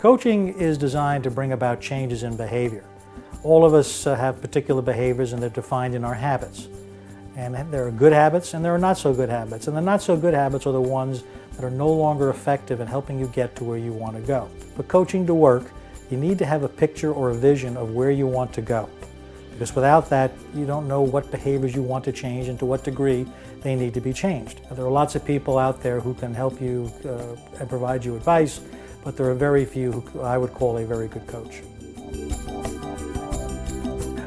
Coaching is designed to bring about changes in behavior. All of us have particular behaviors, and they're defined in our habits. And there are good habits and there are not so good habits. And the not so good habits are the ones that are no longer effective in helping you get to where you want to go. For coaching to work, you need to have a picture or a vision of where you want to go. Because without that, you don't know what behaviors you want to change and to what degree they need to be changed. There are lots of people out there who can help you and provide you advice, but there are very few who I would call a very good coach.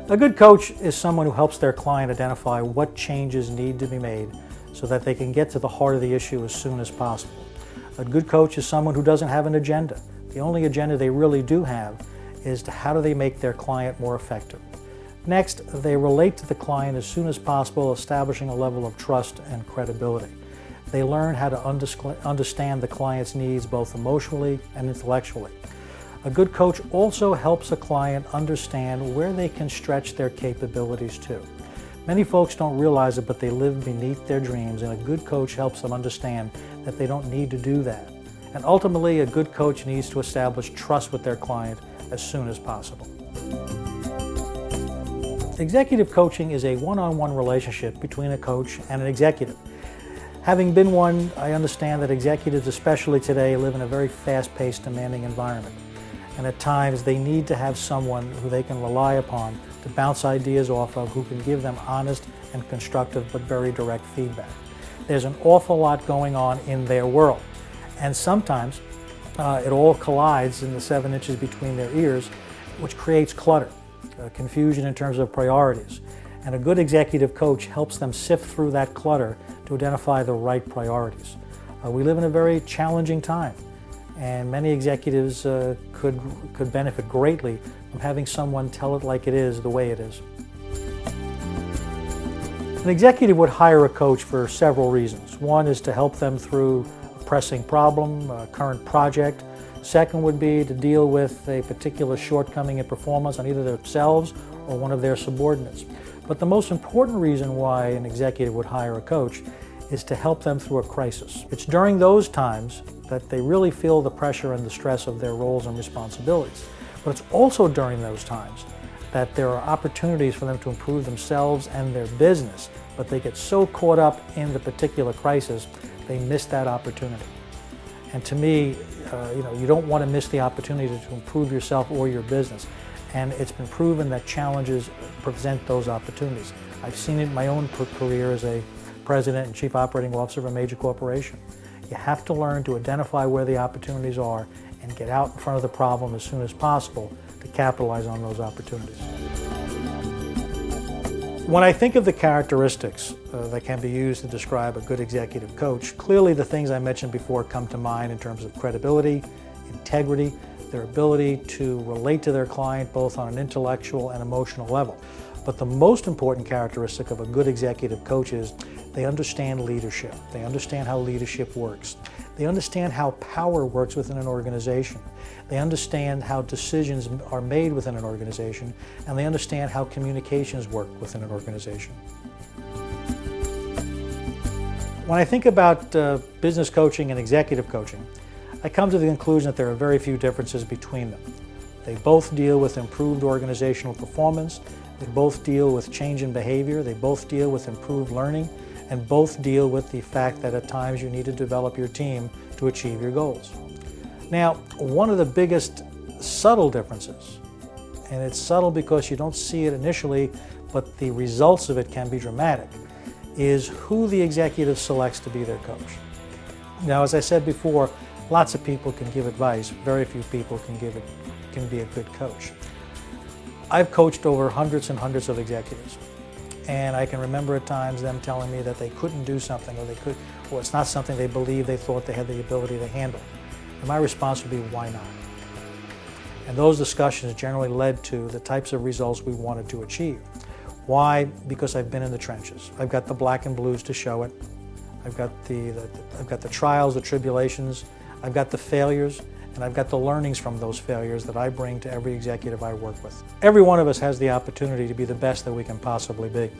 A good coach is someone who helps their client identify what changes need to be made so that they can get to the heart of the issue as soon as possible. A good coach is someone who doesn't have an agenda. The only agenda they really do have is to how do they make their client more effective. Next, they relate to the client as soon as possible, establishing a level of trust and credibility. They learn how to understand the client's needs both emotionally and intellectually. A good coach also helps a client understand where they can stretch their capabilities to. Many folks don't realize it, but they live beneath their dreams, and a good coach helps them understand that they don't need to do that. And ultimately, a good coach needs to establish trust with their client as soon as possible. Executive coaching is a one-on-one relationship between a coach and an executive. Having been one, I understand that executives, especially today, live in a very fast-paced, demanding environment. And at times they need to have someone who they can rely upon to bounce ideas off of, who can give them honest and constructive but very direct feedback. There's an awful lot going on in their world, and sometimes it all collides in the 7 inches between their ears, which creates clutter, confusion in terms of priorities. And a good executive coach helps them sift through that clutter to identify the right priorities. We live in a very challenging time, and many executives could benefit greatly from having someone tell it like it is, the way it is. An executive would hire a coach for several reasons. One is to help them through a pressing problem, a current project. Second would be to deal with a particular shortcoming in performance on either themselves or one of their subordinates. But the most important reason why an executive would hire a coach is to help them through a crisis. It's during those times that they really feel the pressure and the stress of their roles and responsibilities. But it's also during those times that there are opportunities for them to improve themselves and their business, but they get so caught up in the particular crisis, they miss that opportunity. And to me, you don't want to miss the opportunity to improve yourself or your business. And it's been proven that challenges present those opportunities. I've seen it in my own career as a president and chief operating officer of a major corporation. You have to learn to identify where the opportunities are and get out in front of the problem as soon as possible to capitalize on those opportunities. When I think of the characteristics that can be used to describe a good executive coach, clearly the things I mentioned before come to mind in terms of credibility, integrity, their ability to relate to their client both on an intellectual and emotional level. But the most important characteristic of a good executive coach is they understand leadership. They understand how leadership works. They understand how power works within an organization. They understand how decisions are made within an organization, and they understand how communications work within an organization. When I think about business coaching and executive coaching, I come to the conclusion that there are very few differences between them. They both deal with improved organizational performance, they both deal with change in behavior, they both deal with improved learning, and both deal with the fact that at times you need to develop your team to achieve your goals. Now, one of the biggest subtle differences, and it's subtle because you don't see it initially, but the results of it can be dramatic, is who the executive selects to be their coach. Now, as I said before, lots of people can give advice, very few people can be a good coach. I've coached over hundreds and hundreds of executives, and I can remember at times them telling me that they couldn't do something, or it's not something they believed they thought they had the ability to handle. And my response would be, why not? And those discussions generally led to the types of results we wanted to achieve. Why? Because I've been in the trenches. I've got the black and blues to show it. I've got the trials, the tribulations, I've got the failures, and I've got the learnings from those failures that I bring to every executive I work with. Every one of us has the opportunity to be the best that we can possibly be.